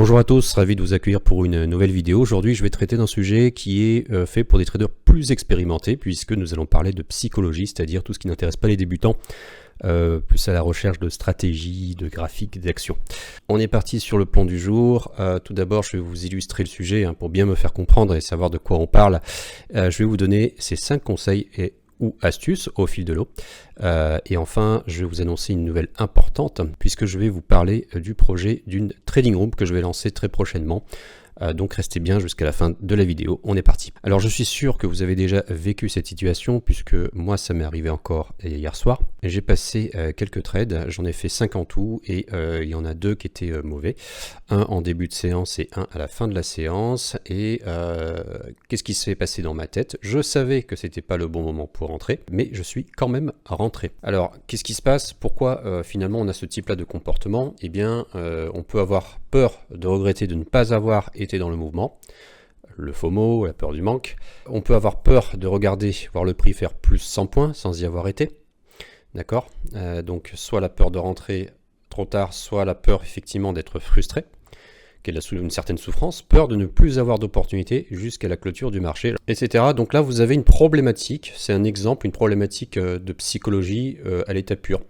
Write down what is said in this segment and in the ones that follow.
Bonjour à tous, ravi de vous accueillir pour une nouvelle vidéo. Aujourd'hui, je vais traiter d'un sujet qui est fait pour des traders plus expérimentés, puisque nous allons parler de psychologie, c'est-à-dire tout ce qui n'intéresse pas les débutants, plus à la recherche de stratégies, de graphiques, d'actions. On est parti sur le plan du jour. Tout d'abord, je vais vous illustrer le sujet pour bien me faire comprendre et savoir de quoi on parle. Je vais vous donner ces 5 conseils ou astuces au fil de l'eau. Et enfin, je vais vous annoncer une nouvelle importante puisque je vais vous parler du projet d'une trading room que je vais lancer très prochainement. Donc restez bien jusqu'à la fin de la vidéo, on est parti. Alors je suis sûr que vous avez déjà vécu cette situation puisque moi ça m'est arrivé encore hier soir. J'ai passé quelques trades, j'en ai fait 5 en tout et il y en a 2 qui étaient mauvais. Un en début de séance et un à la fin de la séance. Et qu'est-ce qui s'est passé dans ma tête? Je savais que c'était pas le bon moment pour rentrer, mais je suis quand même rentré. Alors qu'est-ce qui se passe? Pourquoi finalement on a ce type là de comportement? Eh bien on peut avoir peur de regretter de ne pas avoir été dans le mouvement, le FOMO, la peur du manque. On peut avoir peur de regarder, voir le prix faire plus 100 points sans y avoir été. D'accord? Donc soit la peur de rentrer trop tard, soit la peur effectivement d'être frustré, qu'elle a une certaine souffrance, peur de ne plus avoir d'opportunité jusqu'à la clôture du marché, etc. Donc là vous avez une problématique, c'est un exemple, une problématique de psychologie à l'état pur.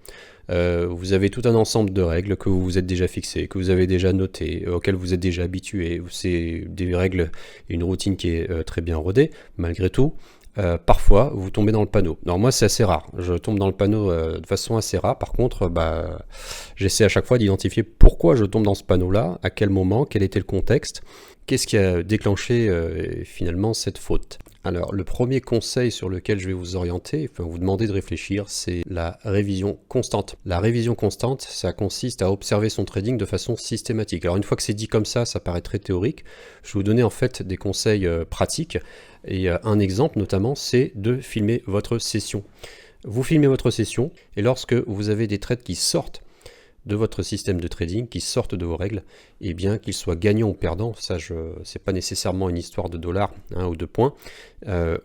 Vous avez tout un ensemble de règles que vous vous êtes déjà fixées, que vous avez déjà notées, auxquelles vous êtes déjà habitué. C'est des règles et une routine qui est très bien rodée. Malgré tout, parfois vous tombez dans le panneau. Alors moi c'est assez rare, je tombe dans le panneau de façon assez rare. Par contre, j'essaie à chaque fois d'identifier pourquoi je tombe dans ce panneau-là, à quel moment, quel était le contexte, qu'est-ce qui a déclenché finalement cette faute. Alors, le premier conseil sur lequel je vais vous orienter, enfin vous demander de réfléchir, c'est la révision constante. La révision constante, ça consiste à observer son trading de façon systématique. Alors, une fois que c'est dit comme ça paraît très théorique. Je vais vous donner en fait des conseils pratiques. Et un exemple notamment, c'est de filmer votre session. Vous filmez votre session et lorsque vous avez des trades qui sortent de votre système de trading, qui sortent de vos règles, et bien qu'ils soient gagnants ou perdants, ça c'est pas nécessairement une histoire de dollars ou de points,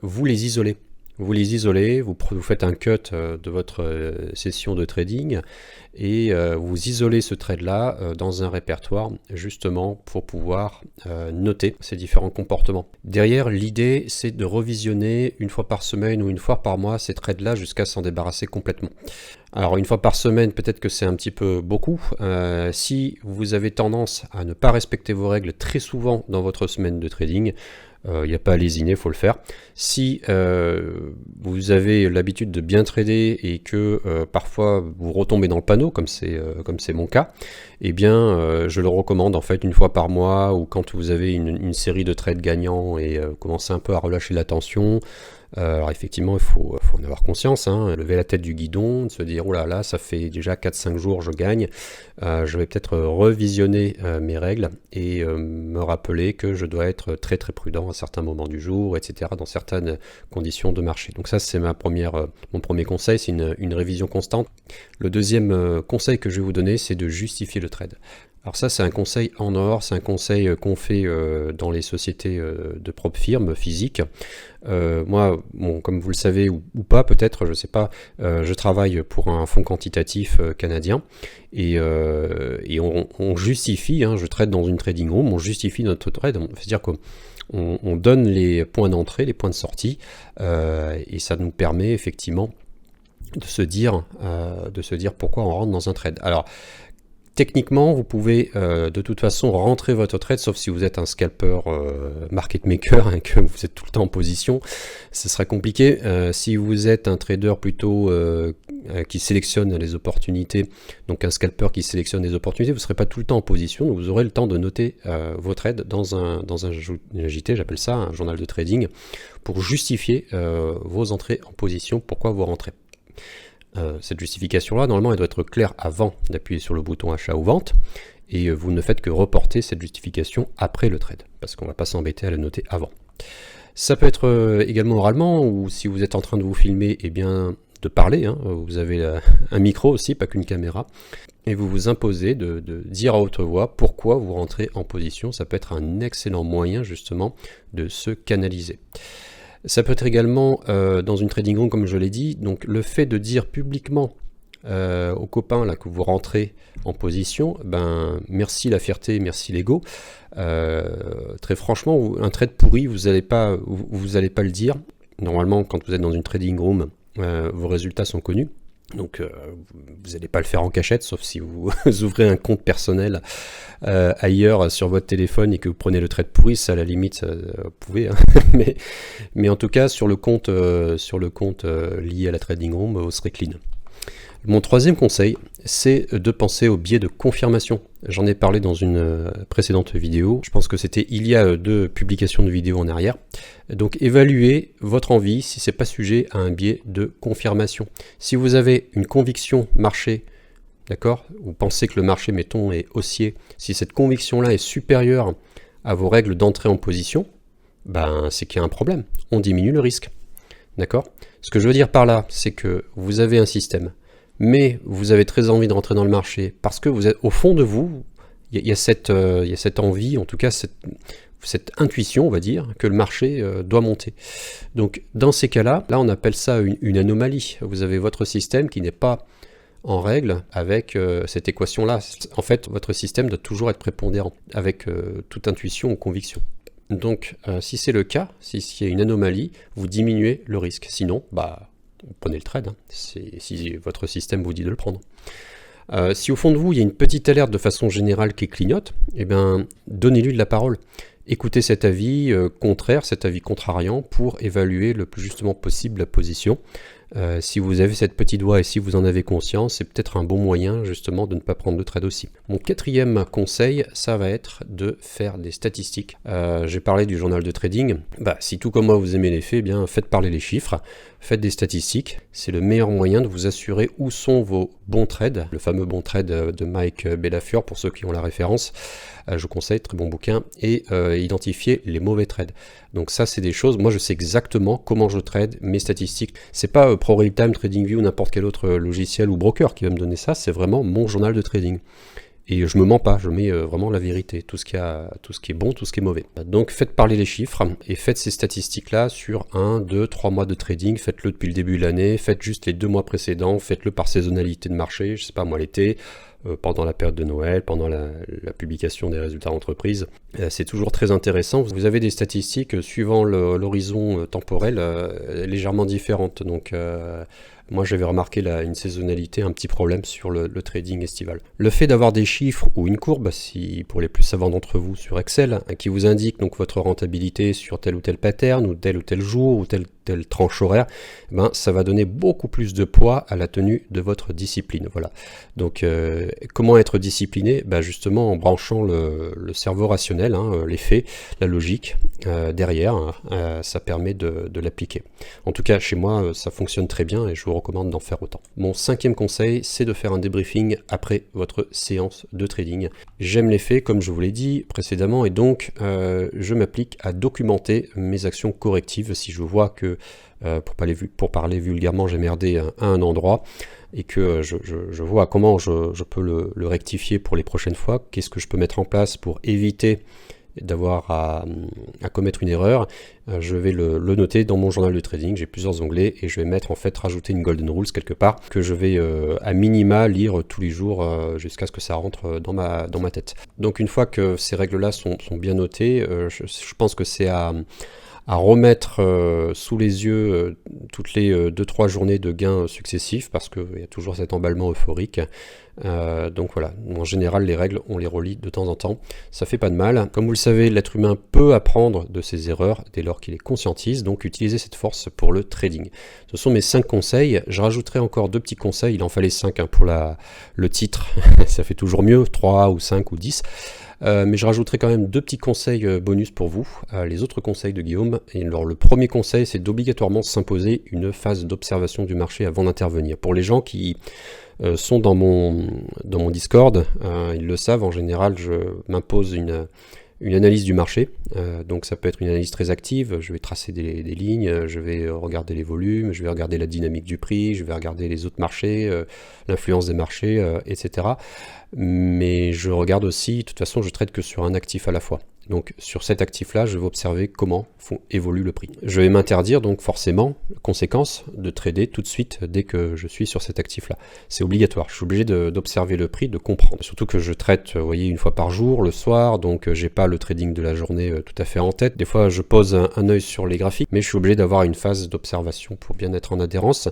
vous les isolez. Vous les isolez, vous faites un cut de votre session de trading et vous isolez ce trade-là dans un répertoire justement pour pouvoir noter ces différents comportements. Derrière, l'idée c'est de revisionner une fois par semaine ou une fois par mois ces trades-là jusqu'à s'en débarrasser complètement. Alors une fois par semaine, peut-être que c'est un petit peu beaucoup. Si vous avez tendance à ne pas respecter vos règles très souvent dans votre semaine de trading, il n'y a pas à lésiner, il faut le faire. Si vous avez l'habitude de bien trader et que parfois vous retombez dans le panneau, comme c'est mon cas, eh bien je le recommande en fait une fois par mois ou quand vous avez une série de trades gagnants et commencez un peu à relâcher la tension. Alors effectivement il faut en avoir conscience, lever la tête du guidon, se dire oh là là ça fait déjà 4-5 jours je gagne, je vais peut-être revisionner mes règles et me rappeler que je dois être très très prudent à certains moments du jour, etc. dans certaines conditions de marché. Donc ça c'est mon premier conseil, c'est une révision constante. Le deuxième conseil que je vais vous donner, c'est de justifier le trade. Alors ça c'est un conseil en or, c'est un conseil qu'on fait dans les sociétés de propres firmes physiques. Moi, comme vous le savez ou pas peut-être, je sais pas, je travaille pour un fonds quantitatif canadien et on justifie, je trade dans une trading room, on justifie notre trade, c'est-à-dire qu'on donne les points d'entrée, les points de sortie et ça nous permet effectivement de se dire pourquoi on rentre dans un trade. Alors techniquement, vous pouvez de toute façon rentrer votre trade, sauf si vous êtes un scalper market maker et que vous êtes tout le temps en position, ce sera compliqué. Si vous êtes un trader plutôt qui sélectionne les opportunités, donc un scalper qui sélectionne les opportunités, vous ne serez pas tout le temps en position, donc vous aurez le temps de noter vos trades dans un JT, j'appelle ça un journal de trading, pour justifier vos entrées en position, pourquoi vous rentrez. Cette justification-là, normalement, elle doit être claire avant d'appuyer sur le bouton achat ou vente, et vous ne faites que reporter cette justification après le trade, parce qu'on ne va pas s'embêter à la noter avant. Ça peut être également oralement, ou si vous êtes en train de vous filmer, eh bien, de parler, vous avez un micro aussi, pas qu'une caméra, et vous vous imposez de dire à haute voix pourquoi vous rentrez en position. Ça peut être un excellent moyen justement de se canaliser. Ça peut être également dans une trading room comme je l'ai dit, donc le fait de dire publiquement aux copains là, que vous rentrez en position, ben merci la fierté, merci l'ego. Très franchement, un trade pourri, vous allez pas le dire. Normalement, quand vous êtes dans une trading room, vos résultats sont connus. Donc vous n'allez pas le faire en cachette, sauf si vous ouvrez un compte personnel ailleurs sur votre téléphone et que vous prenez le trade pourri, ça à la limite vous pouvez, hein. mais en tout cas sur le compte lié à la trading room, vous serez clean. Mon troisième conseil, c'est de penser au biais de confirmation. J'en ai parlé dans une précédente vidéo. Je pense que c'était il y a 2 publications de vidéos en arrière. Donc évaluez votre envie si c'est pas sujet à un biais de confirmation. Si vous avez une conviction marché, d'accord, vous pensez que le marché, mettons, est haussier, si cette conviction-là est supérieure à vos règles d'entrée en position, ben c'est qu'il y a un problème. On diminue le risque. D'accord ? Ce que je veux dire par là, c'est que vous avez un système, mais vous avez très envie de rentrer dans le marché parce que vous êtes au fond de vous, il y a cette envie, en tout cas cette intuition, on va dire, que le marché doit monter. Donc dans ces cas-là, on appelle ça une anomalie. Vous avez votre système qui n'est pas en règle avec cette équation-là. En fait, votre système doit toujours être prépondérant avec toute intuition ou conviction. Donc si c'est le cas, s'il y a une anomalie, vous diminuez le risque. Sinon, vous prenez le trade, hein, si votre système vous dit de le prendre. Si au fond de vous, il y a une petite alerte de façon générale qui clignote, eh bien, donnez-lui de la parole. Écoutez cet avis contraire, cet avis contrariant pour évaluer le plus justement possible la position. Si vous avez cette petite voix et si vous en avez conscience, c'est peut-être un bon moyen justement de ne pas prendre de trade aussi. Mon quatrième conseil, ça va être de faire des statistiques. J'ai parlé du journal de trading. Si tout comme moi vous aimez les faits, eh bien faites parler les chiffres, faites des statistiques. C'est le meilleur moyen de vous assurer où sont vos bons trades. Le fameux bon trade de Mike Bellafiore, pour ceux qui ont la référence, je conseille, très bon bouquin, et identifier les mauvais trades. Donc ça, c'est des choses, moi je sais exactement comment je trade, mes statistiques. C'est pas ProRealTime, TradingView ou n'importe quel autre logiciel ou broker qui va me donner ça, c'est vraiment mon journal de trading. Et je me mens pas, je mets vraiment la vérité, tout ce qui est bon, tout ce qui est mauvais. Donc faites parler les chiffres et faites ces statistiques-là sur 1, 2, 3 mois de trading, faites-le depuis le début de l'année, faites juste les 2 mois précédents, faites-le par saisonnalité de marché, je sais pas moi l'été, pendant la période de Noël, pendant la publication des résultats d'entreprise. C'est toujours très intéressant. Vous avez des statistiques suivant l'horizon temporel légèrement différentes. Donc moi j'avais remarqué une saisonnalité, un petit problème sur le trading estival. Le fait d'avoir des chiffres ou une courbe, si pour les plus savants d'entre vous sur Excel, qui vous indique donc votre rentabilité sur tel ou tel pattern, ou tel jour, ou telle tranche horaire, ça va donner beaucoup plus de poids à la tenue de votre discipline. Voilà. Donc comment être discipliné ? Justement en branchant le cerveau rationnel, les faits, la logique derrière, ça permet de l'appliquer. En tout cas chez moi ça fonctionne très bien et je vous recommande d'en faire autant. Mon 5e conseil, c'est de faire un débriefing après votre séance de trading. J'aime les faits comme je vous l'ai dit précédemment et donc je m'applique à documenter mes actions correctives si je vois que pour parler vulgairement j'ai merdé à un endroit et que je vois comment je peux le rectifier pour les prochaines fois, qu'est-ce que je peux mettre en place pour éviter d'avoir à commettre une erreur. Je vais le noter dans mon journal de trading, j'ai plusieurs onglets et je vais rajouter une golden rules quelque part que je vais à minima lire tous les jours jusqu'à ce que ça rentre dans ma tête. Donc une fois que ces règles-là sont bien notées, je pense que c'est à remettre sous les yeux toutes les 2-3 journées de gains successifs parce qu'il y a toujours cet emballement euphorique. Donc voilà, en général les règles on les relit de temps en temps, ça fait pas de mal. Comme vous le savez, l'être humain peut apprendre de ses erreurs dès lors qu'il les conscientise, donc utilisez cette force pour le trading. Ce sont mes 5 conseils, je rajouterai encore 2 petits conseils, il en fallait 5 pour le titre, ça fait toujours mieux, 3 ou 5 ou 10. Mais je rajouterai quand même 2 petits conseils bonus pour vous, les autres conseils de Guillaume. Et alors, le premier conseil, c'est d'obligatoirement s'imposer une phase d'observation du marché avant d'intervenir. Pour les gens qui sont dans mon Discord, ils le savent, en général, je m'impose une analyse du marché. Donc ça peut être une analyse très active, je vais tracer des lignes, je vais regarder les volumes, je vais regarder la dynamique du prix, je vais regarder les autres marchés, l'influence des marchés, etc. Mais je regarde aussi, de toute façon je traite que sur un actif à la fois. Donc sur cet actif-là, je vais observer comment évolue le prix. Je vais m'interdire donc forcément, conséquence, de trader tout de suite dès que je suis sur cet actif-là. C'est obligatoire, je suis obligé d'observer le prix, de comprendre. Surtout que je traite, vous voyez, une fois par jour, le soir, donc j'ai pas le trading de la journée tout à fait en tête. Des fois, je pose un œil sur les graphiques, mais je suis obligé d'avoir une phase d'observation pour bien être en adhérence.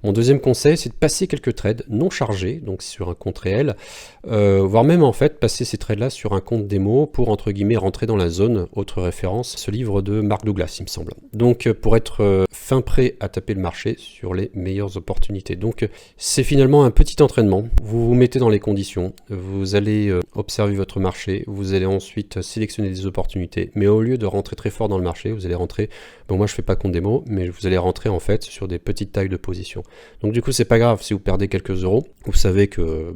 Mon deuxième conseil, c'est de passer quelques trades non chargés, donc sur un compte réel, voire même en fait passer ces trades-là sur un compte démo pour entre guillemets rentrer dans la zone. Autre référence, ce livre de Mark Douglas, il me semble. Donc pour être fin prêt à taper le marché sur les meilleures opportunités. Donc c'est finalement un petit entraînement. Vous vous mettez dans les conditions, vous allez observer votre marché, vous allez ensuite sélectionner des opportunités, mais au lieu de rentrer très fort dans le marché, vous allez rentrer, bon moi je fais pas compte démo, mais vous allez rentrer en fait sur des petites tailles de position. Donc du coup c'est pas grave si vous perdez quelques euros, vous savez que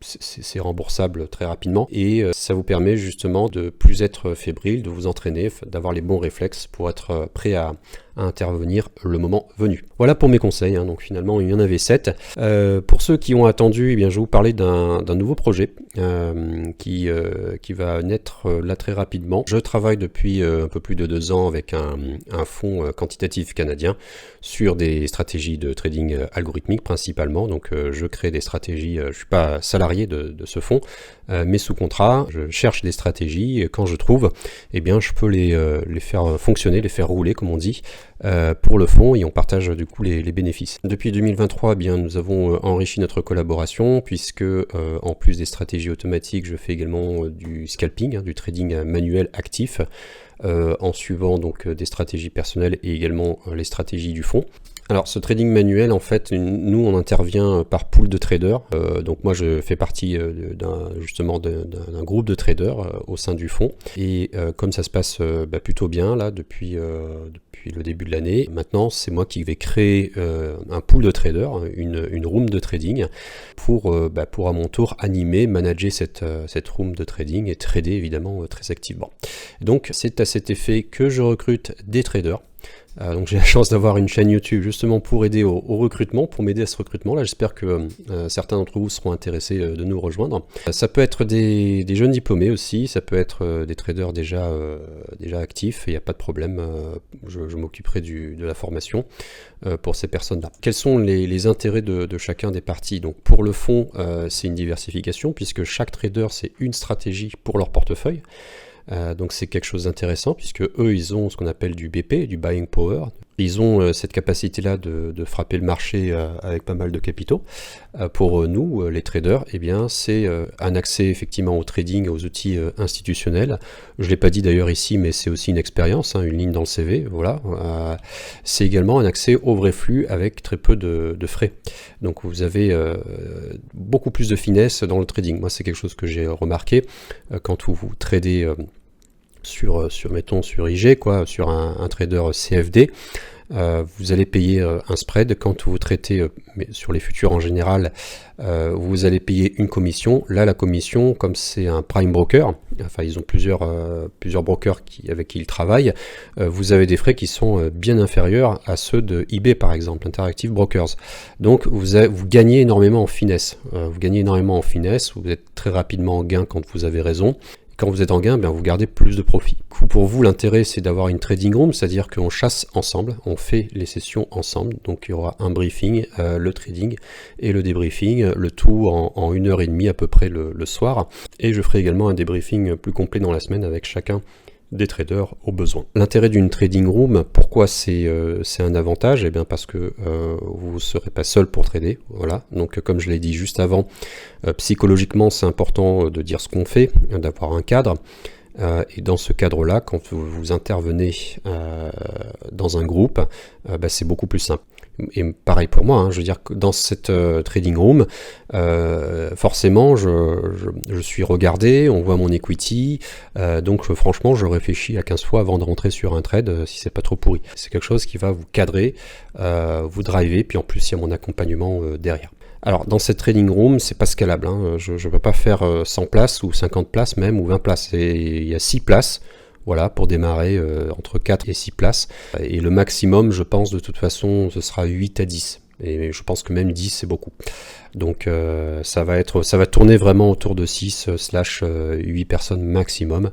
c'est remboursable très rapidement et ça vous permet justement de plus être fébrile, de vous entraîner, d'avoir les bons réflexes pour être prêt à intervenir le moment venu. Voilà pour mes conseils, hein. Donc finalement il y en avait 7. Pour ceux qui ont attendu, eh bien, je vais vous parler d'un nouveau projet qui va naître là très rapidement. Je travaille depuis un peu plus de 2 ans avec un fonds quantitatif canadien sur des stratégies de trading algorithmique principalement. Donc je crée des stratégies, je ne suis pas salarié de ce fonds, mais sous contrat, je cherche des stratégies et quand je trouve, eh bien, je peux les faire fonctionner, les faire rouler comme on dit, pour le fonds et on partage du coup les bénéfices. Depuis 2023, eh bien, nous avons enrichi notre collaboration puisque en plus des stratégies automatiques, je fais également du scalping, du trading manuel actif en suivant donc des stratégies personnelles et également les stratégies du fonds. Alors ce trading manuel, en fait, nous on intervient par pool de traders. Donc moi je fais partie justement d'un groupe de traders au sein du fonds. Et comme ça se passe plutôt bien là depuis le début de l'année, maintenant c'est moi qui vais créer un pool de traders, une room de trading pour à mon tour animer, manager cette room de trading et trader évidemment très activement. Donc c'est à cet effet que je recrute des traders. Donc j'ai la chance d'avoir une chaîne YouTube justement pour aider au recrutement, pour m'aider à ce recrutement. Là j'espère que certains d'entre vous seront intéressés de nous rejoindre. Ça peut être des jeunes diplômés aussi, ça peut être des traders déjà actifs, il n'y a pas de problème, je m'occuperai de la formation pour ces personnes-là. Quels sont les intérêts de chacun des parties? Donc pour le fonds, c'est une diversification puisque chaque trader c'est une stratégie pour leur portefeuille. Donc c'est quelque chose d'intéressant puisque eux ils ont ce qu'on appelle du BP, du buying power. Ils ont cette capacité-là de frapper le marché avec pas mal de capitaux. Pour nous, les traders, eh bien c'est un accès effectivement au trading, aux outils institutionnels. Je ne l'ai pas dit d'ailleurs ici, mais c'est aussi une expérience, hein, une ligne dans le CV. Voilà. C'est également un accès au vrai flux avec très peu de frais. Donc vous avez beaucoup plus de finesse dans le trading. Moi c'est quelque chose que j'ai remarqué quand vous tradez sur IG, sur un trader CFD, vous allez payer un spread. Quand vous traitez mais sur les futurs en général, vous allez payer une commission. Là la commission, comme c'est un prime broker, enfin ils ont plusieurs brokers avec qui ils travaillent, vous avez des frais qui sont bien inférieurs à ceux de eBay par exemple, Interactive Brokers. Donc vous gagnez énormément en finesse, vous êtes très rapidement en gain quand vous avez raison. Quand vous êtes en gain, vous gardez plus de profit. Pour vous, l'intérêt, c'est d'avoir une trading room, c'est-à-dire qu'on chasse ensemble, on fait les sessions ensemble. Donc, il y aura un briefing, le trading et le débriefing, le tout en 1h30 à peu près le soir. Et je ferai également un débriefing plus complet dans la semaine avec chacun des traders au besoin. L'intérêt d'une trading room, pourquoi c'est un avantage? Eh bien parce que vous ne serez pas seul pour trader. Voilà. Donc comme je l'ai dit juste avant, psychologiquement c'est important de dire ce qu'on fait, d'avoir un cadre. Et dans ce cadre-là, quand vous intervenez dans un groupe, c'est beaucoup plus simple. Et pareil pour moi, hein, je veux dire que dans cette trading room, forcément je suis regardé, on voit mon equity, donc franchement je réfléchis à 15 fois avant de rentrer sur un trade si c'est pas trop pourri. C'est quelque chose qui va vous cadrer, vous driver, puis en plus il y a mon accompagnement derrière. Alors dans cette trading room, c'est pas scalable, hein. Je ne peux pas faire 100 places ou 50 places même ou 20 places, il y a 6 places. Voilà, pour démarrer entre 4 et 6 places. Et le maximum, je pense, de toute façon, ce sera 8 à 10. Et je pense que même 10 c'est beaucoup. Donc ça va tourner vraiment autour de 6/8 personnes maximum.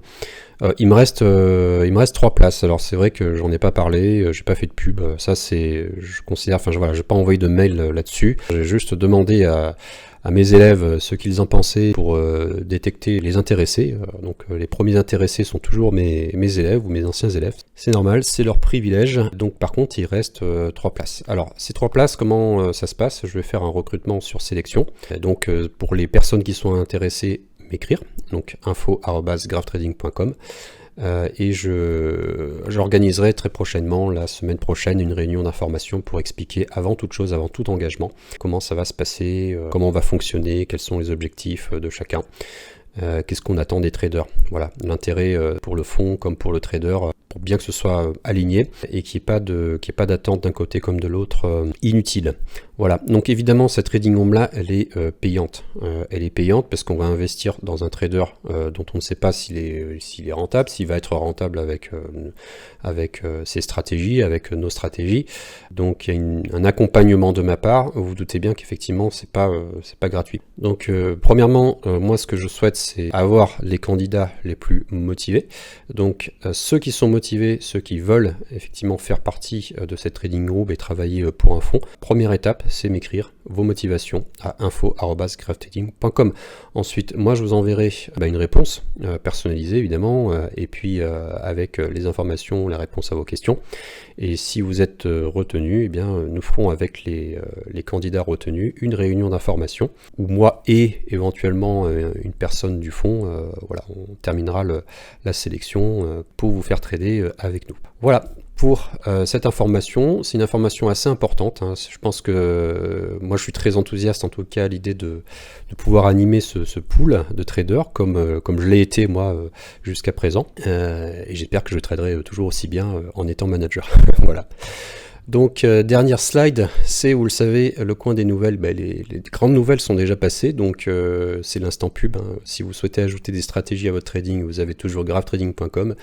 Il me reste 3 places. Alors c'est vrai que j'en ai pas parlé, j'ai pas fait de pub. Ça c'est, je considère, enfin voilà, j'ai pas envoyé de mail là-dessus. J'ai juste demandé à mes élèves ce qu'ils en pensaient pour détecter les intéressés. Donc les premiers intéressés sont toujours mes élèves ou mes anciens élèves. C'est normal, c'est leur privilège. Donc par contre il reste 3 places. Alors ces 3 places, comment ça se passe? Je vais faire un recrutement sur sélection. Donc pour les personnes qui sont intéressées, m'écrire, donc info@graphtrading.com. Et j'organiserai très prochainement, la semaine prochaine, une réunion d'information pour expliquer avant toute chose, avant tout engagement, comment ça va se passer, comment on va fonctionner, quels sont les objectifs de chacun, qu'est-ce qu'on attend des traders. Voilà, l'intérêt pour le fonds comme pour le trader, pour bien que ce soit aligné et qu'il n'y ait pas d'attente d'un côté comme de l'autre inutile. Voilà, donc évidemment cette trading home là, elle est payante. Elle est payante parce qu'on va investir dans un trader dont on ne sait pas s'il est rentable, s'il va être rentable avec ses stratégies, avec nos stratégies. Donc il y a un accompagnement de ma part. Vous vous doutez bien qu'effectivement c'est pas gratuit. Donc premièrement, moi ce que je souhaite c'est avoir les candidats les plus motivés. Donc ceux qui sont motivés, ceux qui veulent effectivement faire partie de cette trading group et travailler pour un fonds. Première étape, c'est m'écrire vos motivations à info@graphtrading.com. Ensuite, moi je vous enverrai une réponse personnalisée évidemment, et puis avec les informations, la réponse à vos questions. Et si vous êtes retenu, eh bien nous ferons avec les candidats retenus une réunion d'information où moi et éventuellement une personne du fonds, voilà, on terminera la sélection pour vous faire trader avec nous. Voilà pour cette information. C'est une information assez importante, hein. Je pense que moi je suis très enthousiaste en tout cas à l'idée de pouvoir animer ce pool de traders comme je l'ai été moi jusqu'à présent, et j'espère que je traderai toujours aussi bien en étant manager. Voilà. Donc dernière slide, c'est, vous le savez, le coin des nouvelles. Les grandes nouvelles sont déjà passées, donc c'est l'instant pub, hein. Si vous souhaitez ajouter des stratégies à votre trading, vous avez toujours graphtrading.com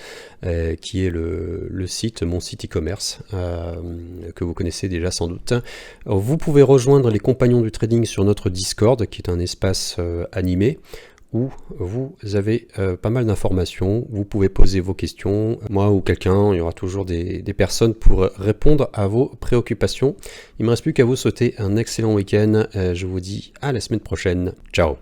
qui est le site, mon site e-commerce, que vous connaissez déjà sans doute. Alors, vous pouvez rejoindre les compagnons du trading sur notre Discord, qui est un espace animé, où vous avez pas mal d'informations, vous pouvez poser vos questions, moi ou quelqu'un, il y aura toujours des personnes pour répondre à vos préoccupations. Il ne me reste plus qu'à vous souhaiter un excellent week-end, je vous dis à la semaine prochaine, ciao.